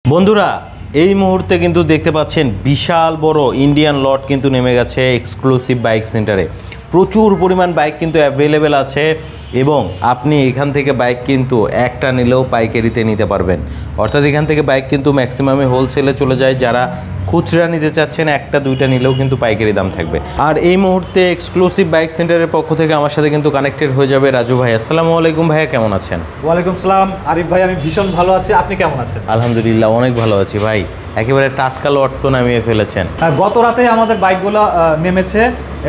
বন্ধুরা এই মুহূর্তে কিন্তু দেখতে পাচ্ছেন বিশাল বড় ইন্ডিয়ান লট কিন্তু নেমে গেছে এক্সক্লুসিভ বাইক সেন্টারে। প্রচুর পরিমাণ বাইক কিন্তু অ্যাভেলেবেল আছে এবং আপনি এখান থেকে বাইক কিন্তু একটা নিলেও পাইকারিতে নিতে পারবেন। অর্থাৎ এখান থেকে বাইক কিন্তু ম্যাক্সিমামে হোলসেলে চলে যায়। যারা খুচরা নিতে চাচ্ছেন একটা দুইটা নিলেও কিন্তু পাইকারি দাম থাকবে। আর এই মুহূর্তে এক্সক্লুসিভ বাইক সেন্টারের পক্ষ থেকে আমার সাথে কিন্তু কানেক্টেড হয়ে যাবে রাজু ভাই। আসসালামু আলাইকুম ভাইয়া, কেমন আছেন? ওয়ালাইকুম সালাম আরিফ ভাই, আমি ভীষণ ভালো আছি। আপনি কেমন আছেন? আলহামদুলিল্লাহ অনেক ভালো আছি ভাই। একেবারে টাটকা লট তো নামিয়ে ফেলেছেন। গত রাতে আমাদের বাইকগুলো নেমেছে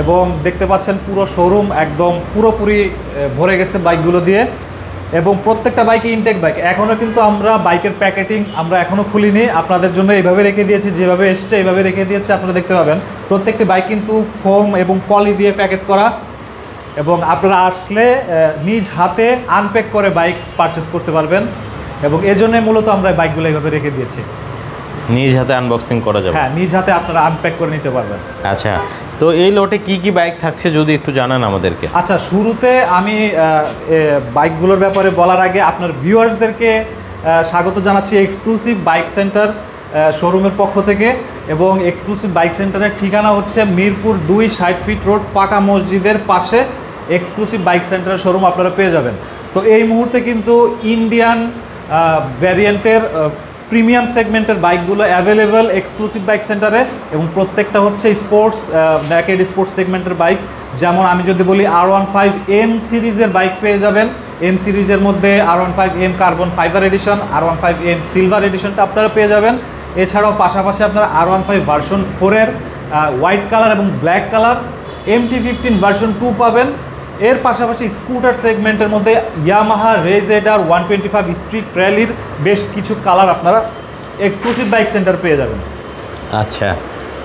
এবং দেখতে পাচ্ছেন পুরো শোরুম একদম পুরোপুরি ভরে গেছে বাইকগুলো দিয়ে এবং প্রত্যেকটা বাইকে ইনটেক বাইক। এখনও কিন্তু আমরা বাইকের প্যাকেটিং আমরা এখনও খুলিনি, আপনাদের জন্য এইভাবে রেখে দিয়েছি, যেভাবে এসছে এইভাবে রেখে দিয়েছে। আপনারা দেখতে পাবেন প্রত্যেকটি বাইক কিন্তু ফোম এবং পলি দিয়ে প্যাকেট করা এবং আপনারা আসলে নিজ হাতে আনপ্যাক করে বাইক পারচেস করতে পারবেন এবং এজন্যই মূলত আমরা বাইকগুলো এইভাবে রেখে দিয়েছি। নিজ হাতে আনবক্সিং করা যাবে? হ্যাঁ, নিজ হাতে আপনারা আনপ্যাক করে নিতে পারবেন। আচ্ছা, তো এই লটে কি কি বাইক থাকছে যদি একটু জানান আমাদেরকে। আচ্ছা, শুরুতে আমি বাইকগুলোর ব্যাপারে বলার আগে আপনার ভিউয়ার্সদেরকে স্বাগত জানাচ্ছি এক্সক্লুসিভ বাইক সেন্টার শোরুমের পক্ষ থেকে। এবং এক্সক্লুসিভ বাইক সেন্টারের ঠিকানা হচ্ছে মিরপুর 2 60 ফিট রোড, পাকা মসজিদের পাশে এক্সক্লুসিভ বাইক সেন্টারের শোরুম আপনারা পেয়ে যাবেন। তো এই মুহূর্তে কিন্তু ইন্ডিয়ান ভ্যারিয়েন্টের প্রিমিয়াম সেগমেন্টের বাইকগুলো অ্যাভেলেবেল এক্সক্লুসিভ বাইক সেন্টারে এবং প্রত্যেকটা হচ্ছে স্পোর্টস নেকেড স্পোর্টস সেগমেন্টের বাইক। যেমন আমি যদি বলি R15M সিরিজের বাইক পেয়ে যাবেন। এম সিরিজের মধ্যে R15M carbon fibre edition, R15M silver এডিশনটা আপনারা পেয়ে যাবেন। এছাড়াও পাশাপাশি আপনারা R15 ভার্সন 4-এর হোয়াইট কালার এবং ব্ল্যাক কালার, MT-15 ভার্সন 2 পাবেন। এর পাশাপাশি স্কুটার সেগমেন্টের মধ্যে ইয়ামাহা রেজেডার 125 স্ট্রিট র্যালির বেশ কিছু কালার আপনারা এক্সক্লুসিভ বাইক সেন্টার পেয়ে যাবেন। আচ্ছা,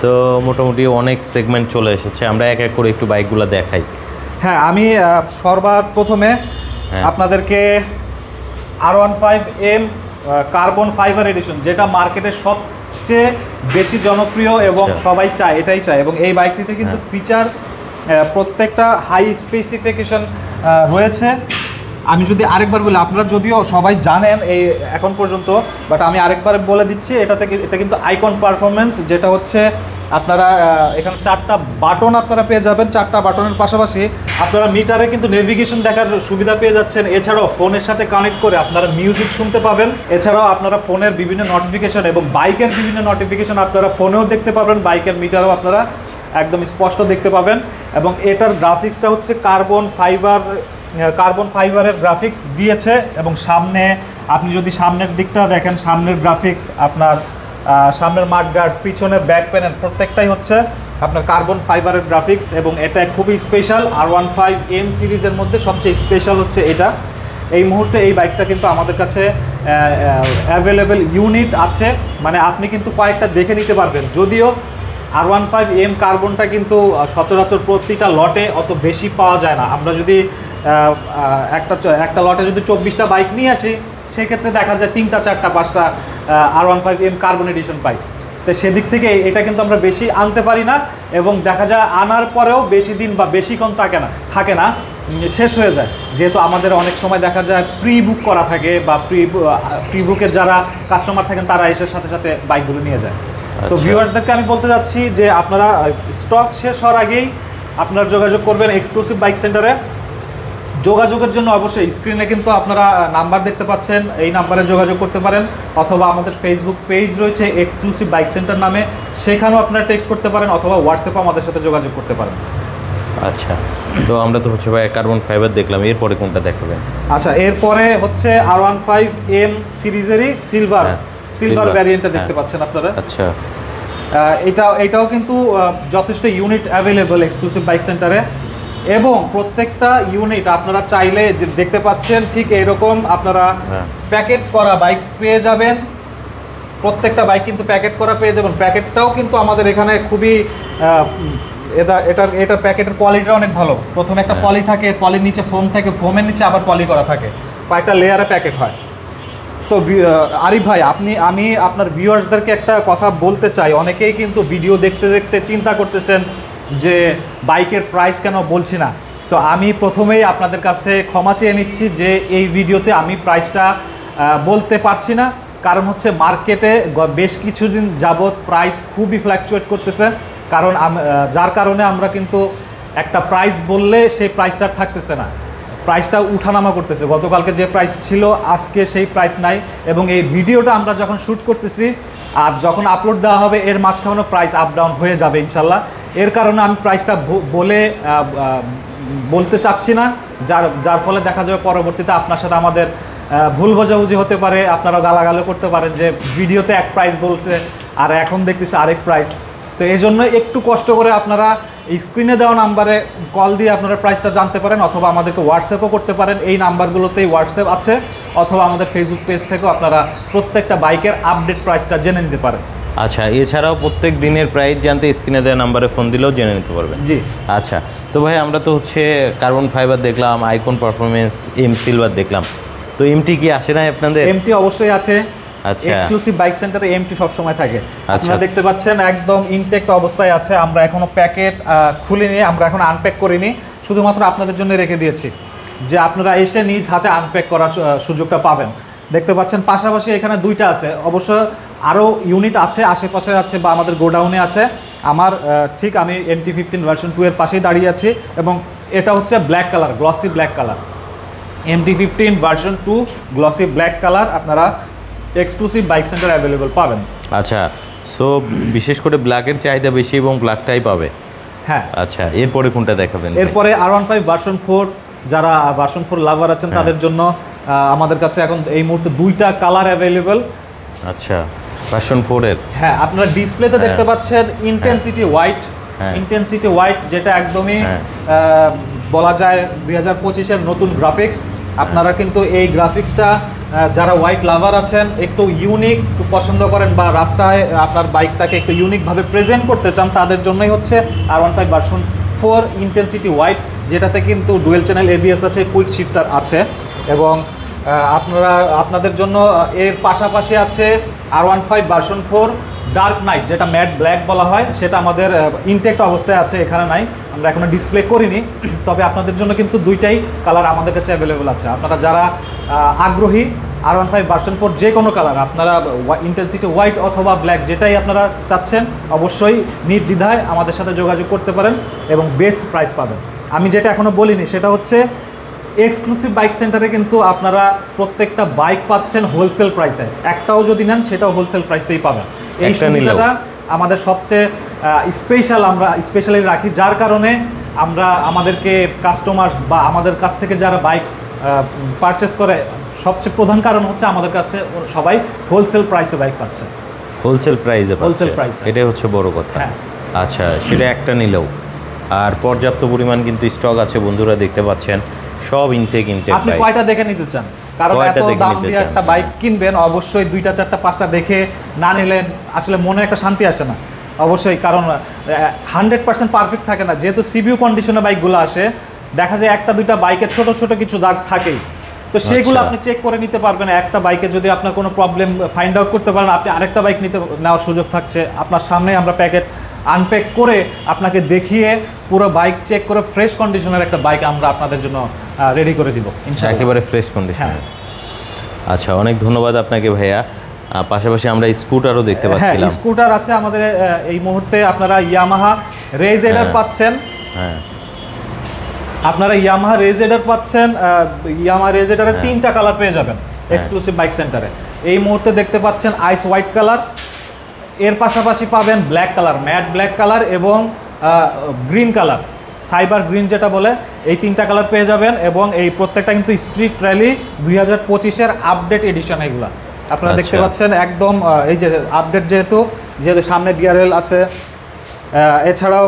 তো মোটামুটি অনেক সেগমেন্ট চলে এসেছে, আমরা এক এক করে একটু বাইকগুলো দেখাই। হ্যাঁ, আমি সবার প্রথমে আপনাদেরকে R15M কার্বন ফাইবার এডিশন, যেটা মার্কেটের সবচেয়ে বেশি জনপ্রিয় এবং সবাই চায়, এটাই চায়। এবং এই বাইকটিতে কিন্তু ফিচার প্রত্যেকটা হাই স্পেসিফিকেশন রয়েছে। আমি যদি আরেকবার বলি, আপনারা যদিও সবাই জানেন এই এখন পর্যন্ত, বাট আমি আরেকবার বলে দিচ্ছি, এটা কিন্তু আইকন পারফরমেন্স, যেটা হচ্ছে আপনারা এখানে 4টা বাটন আপনারা পেয়ে যাবেন। 4টা বাটনের পাশাপাশি আপনারা মিটারে কিন্তু নেভিগেশন দেখার সুবিধা পেয়ে যাচ্ছেন। এছাড়াও ফোনের সাথে কানেক্ট করে আপনারা মিউজিক শুনতে পাবেন। এছাড়াও আপনারা ফোনের বিভিন্ন নোটিফিকেশন এবং বাইকের বিভিন্ন নোটিফিকেশন আপনারা ফোনেও দেখতে পাবেন, বাইকের মিটারও আপনারা একদম স্পষ্ট দেখতে পাবেন। এবং এটার গ্রাফিক্সটা হচ্ছে কার্বন ফাইবারের গ্রাফিক্স দিয়েছে। এবং সামনে আপনি যদি সামনের দিকটা দেখেন, সামনের গ্রাফিক্স আপনার সামনের মাঠগার্ড, পিছনের ব্যাক প্যানেল প্রত্যেকটাই হচ্ছে আপনার কার্বন ফাইবারের গ্রাফিক্স এবং এটা খুবই স্পেশাল। R15M সিরিজের মধ্যে সবচেয়ে স্পেশাল হচ্ছে এটা। এই মুহূর্তে এই বাইকটা কিন্তু আমাদের কাছে অ্যাভেলেবেল ইউনিট আছে, মানে আপনি কিন্তু কয়েকটা দেখে নিতে পারবেন। যদিও R15M কার্বনটা কিন্তু সচরাচর প্রতিটা লটে অত বেশি পাওয়া যায় না। আমরা যদি একটা লটে যদি 24টা বাইক নিয়ে আসি, সেক্ষেত্রে দেখা যায় 3টা 4টা 5টা R15M কার্বন এডিশন পাই। তো সেদিক থেকে এটা কিন্তু আমরা বেশি আনতে পারি না এবং দেখা যায় আনার পরেও বেশি দিন বা বেশিক্ষণ থাকে না, শেষ হয়ে যায়। যেহেতু আমাদের অনেক সময় দেখা যায় প্রি বুক করা থাকে বা প্রি বুকের যারা কাস্টমার থাকেন তারা এসে সাথে সাথে বাইকগুলো নিয়ে যায়। তো ভিউয়ার্সদেরকে আমি বলতে যাচ্ছি যে আপনারা স্টক শেষ হওয়ার আগেই আপনারা যোগাযোগ করবেন এক্সক্লুসিভ বাইক সেন্টারে। যোগাযোগের জন্য অবশ্যই স্ক্রিনে কিন্তু আপনারা নাম্বার দেখতে পাচ্ছেন, এই নাম্বারে যোগাযোগ করতে পারেন, অথবা আমাদের ফেসবুক পেজ রয়েছে এক্সক্লুসিভ বাইক সেন্টার নামে, সেখানেও আপনারা টেক্সট করতে পারেন অথবা হোয়াটসঅ্যাপে আমাদের সাথে যোগাযোগ করতে পারেন। আচ্ছা, তো আমরা তো হচ্ছে ভাই কার্বন ফাইবার দেখলাম, এরপরে কোনটা দেখাবেন? আচ্ছা, এরপরে হচ্ছে R15M সিরিজেরই সিলভার ভ্যারিয়েন্টটা দেখতে পাচ্ছেন আপনারা। আচ্ছা, এটাও কিন্তু যথেষ্ট ইউনিট অ্যাভেলেবল এক্সক্লুসিভ বাইক সেন্টারে এবং প্রত্যেকটা ইউনিট আপনারা চাইলে যে দেখতে পাচ্ছেন ঠিক এরকম আপনারা প্যাকেট করা বাইক পেয়ে যাবেন। প্রত্যেকটা বাইক কিন্তু প্যাকেট করা পেয়ে যাবেন। প্যাকেটটাও কিন্তু আমাদের এখানে খুবই এটার প্যাকেটের কোয়ালিটিটা অনেক ভালো। প্রথমে একটা পলি থাকে, পলির নিচে ফোম থাকে, ফোমের নিচে আবার পলি করা থাকে, কয়েকটা লেয়ারে প্যাকেট হয়। তো আরিফ ভাই, আমি আপনার ভিউয়ার্সদেরকে একটা কথা বলতে চাই। অনেকেই কিন্তু ভিডিও দেখতে দেখতে চিন্তা করতেছেন যে বাইকের প্রাইস কেন বলছি না। তো আমি প্রথমেই আপনাদের কাছে ক্ষমা চেয়ে নিচ্ছি যে এই ভিডিওতে আমি প্রাইসটা বলতে পারছি না, কারণ হচ্ছে মার্কেটে বেশ কিছুদিন যাবৎ প্রাইস খুবই ফ্ল্যাকচুয়েট করতেছে, কারণ যার কারণে আমরা কিন্তু একটা প্রাইস বললে সেই প্রাইসটা থাকতেছে না, প্রাইসটা উঠানামা করতেছে। গতকালকে যে প্রাইস ছিল আজকে সেই প্রাইস নাই, এবং এই ভিডিওটা আমরা যখন শ্যুট করতেছি আর যখন আপলোড দেওয়া হবে এর মাঝখানে প্রাইস আপ ডাউন হয়ে যাবে ইনশাল্লাহ। এর কারণে আমি প্রাইসটা বলতে চাচ্ছি না, যার ফলে দেখা যাবে পরবর্তীতে আপনার সাথে আমাদের ভুল বোঝাবুঝি হতে পারে, আপনারা গালাগালও করতে পারেন যে ভিডিওতে এক প্রাইস বলছে আর এখন দেখতেছে আরেক প্রাইস। তো এই জন্য একটু কষ্ট করে আপনারা স্ক্রিনে দেওয়া নাম্বারে কল দিয়ে আপনারা প্রাইসটা জানতে পারেন, অথবা আমাদেরকে হোয়াটসঅ্যাপও করতে পারেন। এই নাম্বারগুলোতেই হোয়াটসঅ্যাপ আছে, অথবা আমাদের ফেসবুক পেজ থেকেও আপনারা প্রত্যেকটা বাইকের আপডেট প্রাইসটা জেনে নিতে পারেন। আচ্ছা, এছাড়াও প্রত্যেক দিনের প্রাইস জানতে স্ক্রিনে দেওয়া নাম্বারে ফোন দিলেও জেনে নিতে পারবেন। জি আচ্ছা, তো ভাই আমরা তো হচ্ছে কার্বন ফাইবার দেখলাম, আইকন পারফরমেন্স, এম সিলভার দেখলাম, তো এমটি কি আসে না আপনাদের? এমটি অবশ্যই আছে। আচ্ছা, এক্সক্লুসিভ বাইক সেন্টারে এমটি সব সময় থাকে। আচ্ছা, আপনারা দেখতে পাচ্ছেন একদম ইনটেক্ট অবস্থায় আছে। আমরা এখনো প্যাকেট খুলিনি, আমরা এখন আনপ্যাক করিনি, শুধুমাত্র আপনাদের জন্য রেখে দিয়েছি যে আপনারা এসে নিজ হাতে আনপ্যাক করার সুযোগটা পাবেন। দেখতে পাচ্ছেন পাশাপাশি এখানে দুইটা আছে, অবশ্য আরও ইউনিট আছে আশেপাশে আছে বা আমাদের গোডাউনে আছে। আমার ঠিক আমি MT-15 ভার্সন 2 এর পাশেই দাঁড়িয়ে আছি, এবং এটা হচ্ছে black colour, glossy black colour. MT-15 version 2 glossy black colour আপনারা এক্সক্লুসিভ বাইক সেন্টার অ্যাভেলেবল পাবেন। আচ্ছা, সো বিশেষ করে ব্ল্যাকের চাহিদা বেশি এবং ব্ল্যাকটাই পাবে। হ্যাঁ, আচ্ছা, এরপরে কোনটা দেখাবেন? এরপরে R15 ভার্সন 4, যারা ভার্সন 4 লাভার আছেন তাদের জন্য আমাদের কাছে এখন এই মুহূর্তে দুইটা কালার অ্যাভেলেবল। আচ্ছা, ভার্সন 4 এর, হ্যাঁ, আপনারা ডিসপ্লেতে দেখতে পাচ্ছেন ইন্টেন্সিটি হোয়াইট, ইন্টেন্সিটি হোয়াইট যেটা একদমই বলা যায় 2025-এর নতুন গ্রাফিক্স। আপনারা কিন্তু এই গ্রাফিক্সটা যারা হোয়াইট লাভার আছেন, একটু ইউনিক পছন্দ করেন বা রাস্তায় আপনার বাইকটাকে একটু ইউনিকভাবে প্রেজেন্ট করতে চান, তাদের জন্যই হচ্ছে R15 ভার্সন 4 ইন্টেন্সিটি হোয়াইট, যেটাতে কিন্তু ডুয়েল চ্যানেল ABS আছে, কুইক শিফটার আছে, এবং আপনাদের জন্য এর পাশাপাশি আছে R15 ভার্সন 4 ডার্ক নাইট, যেটা ম্যাট ব্ল্যাক বলা হয়, সেটা আমাদের ইনটেক্ট অবস্থায় আছে, এখানে নাই, আমরা এখনো ডিসপ্লে করিনি। তবে আপনাদের জন্য কিন্তু দুইটাই কালার আমাদের কাছে অ্যাভেলেবেল আছে। আপনারা যারা আগ্রহী R15 ভার্সন 4 যে কোনো কালার, আপনারা ইন্টেন্সিটি হোয়াইট অথবা ব্ল্যাক যেটাই আপনারা চাচ্ছেন, অবশ্যই নির্দ্বিধায় আমাদের সাথে যোগাযোগ করতে পারেন এবং বেস্ট প্রাইস পাবেন। আমি যেটা এখনও বলিনি সেটা হচ্ছে এক্সক্লুসিভ বাইক সেন্টারে কিন্তু আপনারা প্রত্যেকটা বাইক পাচ্ছেন হোলসেল প্রাইসে, একটাও যদি নেন সেটাও হোলসেল প্রাইসেই পাবেন। এই সুবিধাটা আমাদের সবচেয়ে আমরা স্পেশালি রাখি, যার কারণে আমাদেরকে কাস্টমার বা আমাদের কাছ থেকে যারা বাইক পারচেস করে, সবচেয়ে প্রধান কারণ হচ্ছে আমাদের কাছে সবাই হোলসেল প্রাইসে বাইক পাচ্ছে। হোলসেল প্রাইসে, হোলসেল প্রাইসে, এটাই হচ্ছে বড় কথা। হ্যাঁ, আচ্ছা, সেটা একটা নিলেও আর পর্যাপ্ত পরিমাণ কিন্তু স্টক আছে, বন্ধুরা দেখতে পাচ্ছেন সব ইনটেক। আপনি কয়টা দেখে নিতে চান? কারণ এত দাম দিয়ে একটা বাইক কিনবেন, অবশ্যই 2টা 4টা 5টা দেখে না নিলেন আসলে মনে একটা শান্তি আসে না। অবশ্যই, কারণ 100% পারফেক্ট থাকে না, যেহেতু সিবিইউ কন্ডিশনে বাইকগুলো আসে, দেখা যায় একটা দুইটা বাইকে ছোট ছোট কিছু দাগ থাকেই, তো সেগুলো আপনি চেক করে নিতে পারবেন। একটা বাইকে যদি আপনার কোনো প্রবলেম ফাইন্ড আউট করতে পারেন, আপনি আরেকটা বাইক নেওয়ার সুযোগ থাকছে। আপনার সামনে আমরা প্যাকেট আনপ্যাক করে আপনাকে দেখিয়ে পুরো বাইক চেক করে ফ্রেশ কন্ডিশনের একটা বাইক আমরা আপনাদের জন্য রেডি করে দিব ইনশাআল্লাহ, একেবারে ফ্রেশ কন্ডিশনে। আচ্ছা, অনেক ধন্যবাদ আপনাকে ভাইয়া। পাশাপাশি আমরা স্কুটারও দেখতে পাচ্ছিলাম। স্কুটার আছে আমাদের এই মুহূর্তে। আপনারা ইয়ামাহা রেজ এডার পাচ্ছেন। হ্যাঁ, আপনারা ইয়ামাহা রেজ এডার পাচ্ছেন। ইয়ামাহা রেজ এডারের 3টা কালার পেয়ে যাবেন এক্সক্লুসিভ বাইক সেন্টারে। এই মুহূর্তে দেখতে পাচ্ছেন আইস হোয়াইট কালার, এর পাশাপাশি পাবেন black colour, matte black colour এবং গ্রিন কালার, সাইবার গ্রিন যেটা বলে, এই 3টা কালার পেয়ে যাবেন। এবং এই প্রত্যেকটা কিন্তু স্ট্রিট র্যালি 2025-এর আপডেট এডিশন। এগুলা আপনারা দেখতে পাচ্ছেন একদম এই যে আপডেট, যেহেতু সামনে ডিআরএল আছে, এছাড়াও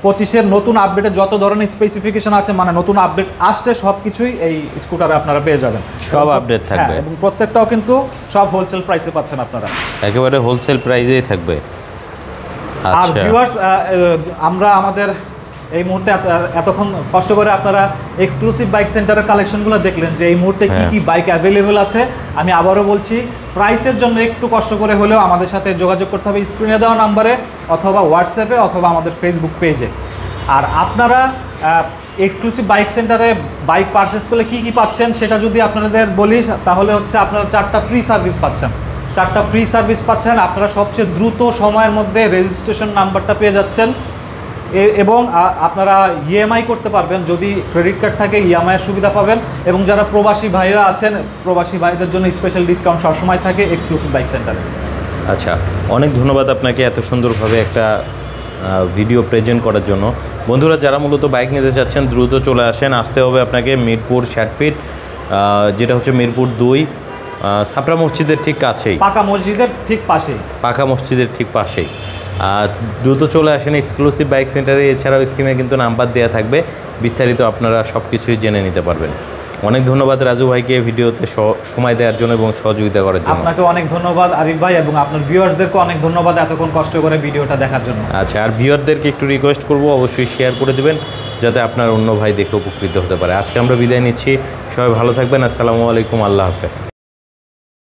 25-এর নতুন আপডেটের যত ধরনের স্পেসিফিকেশন আছে, মানে নতুন আপডেট আসছে, সব কিছুই এই স্কুটারে আপনারা পেয়ে যাবেন, সব আপডেট থাকবে। এবং প্রত্যেকটাও কিন্তু সব হোলসেল প্রাইসে পাচ্ছেন আপনারা, একেবারে হোলসেল প্রাইসেই থাকবে। আর ভিউয়ার্স, আমরা আমাদের এই মুহূর্তে এতক্ষণ কষ্ট করে আপনারা এক্সক্লুসিভ বাইক সেন্টারের কালেকশনগুলো দেখলেন যে এই মুহূর্তে কি কি বাইক অ্যাভেলেবেল আছে। আমি আবারও বলছি, প্রাইসের জন্য একটু কষ্ট করে হলেও আমাদের সাথে যোগাযোগ করতে হবে স্ক্রিনে দেওয়া নাম্বারে, অথবা হোয়াটসঅ্যাপে, অথবা আমাদের ফেসবুক পেজে। আর আপনারা এক্সক্লুসিভ বাইক সেন্টারে বাইক পারচেস করলে কী কী পাচ্ছেন সেটা যদি আপনাদের বলি, তাহলে হচ্ছে আপনারা 4টা ফ্রি সার্ভিস পাচ্ছেন। 4টা ফ্রি সার্ভিস পাচ্ছেন, আপনারা সবচেয়ে দ্রুত সময়ের মধ্যে রেজিস্ট্রেশন নাম্বারটা পেয়ে যাচ্ছেন এবং আপনারা ইএমআই করতে পারবেন। যদি ক্রেডিট কার্ড থাকে ইএমআইয়ের সুবিধা পাবেন, এবং যারা প্রবাসী ভাইরা আছেন, প্রবাসী ভাইদের জন্য স্পেশাল ডিসকাউন্ট সবসময় থাকে এক্সক্লুসিভ বাইক সেন্টারে। আচ্ছা, অনেক ধন্যবাদ আপনাকে এত সুন্দরভাবে একটা ভিডিও প্রেজেন্ট করার জন্য। বন্ধুরা, যারা মূলত বাইক নিতে চাচ্ছেন দ্রুত চলে আসেন। আসতে হবে আপনাকে মিরপুর 60 ফিট, যেটা হচ্ছে মিরপুর 2, ছাপড়া মসজিদের ঠিক কাছেই, পাকা মসজিদের ঠিক পাশেই, পাকা মসজিদের ঠিক পাশেই। দ্রুত চলে আসেন এক্সক্লুসিভ বাইক সেন্টারে। এছাড়াও স্ক্রিনে কিন্তু নাম্বার দেওয়া থাকবে, বিস্তারিত আপনারা সব কিছুই জেনে নিতে পারবেন। অনেক ধন্যবাদ রাজু ভাইকে ভিডিওতে সময় দেওয়ার জন্য এবং সহযোগিতা করার জন্য। আপনাকে অনেক ধন্যবাদ আরিফ ভাই, এবং আপনার ভিউয়ার্সদেরকে অনেক ধন্যবাদ এতক্ষণ কষ্ট করে ভিডিওটা দেখার জন্য। আচ্ছা, আর ভিউয়ারদেরকে একটু রিকোয়েস্ট করব অবশ্যই শেয়ার করে দিবেন, যাতে আপনার অন্য ভাই দেখে উপকৃত হতে পারে। আজকে আমরা বিদায় নিচ্ছি, সবাই ভালো থাকবেন। আসসালামু আলাইকুম, আল্লাহ হাফেজ।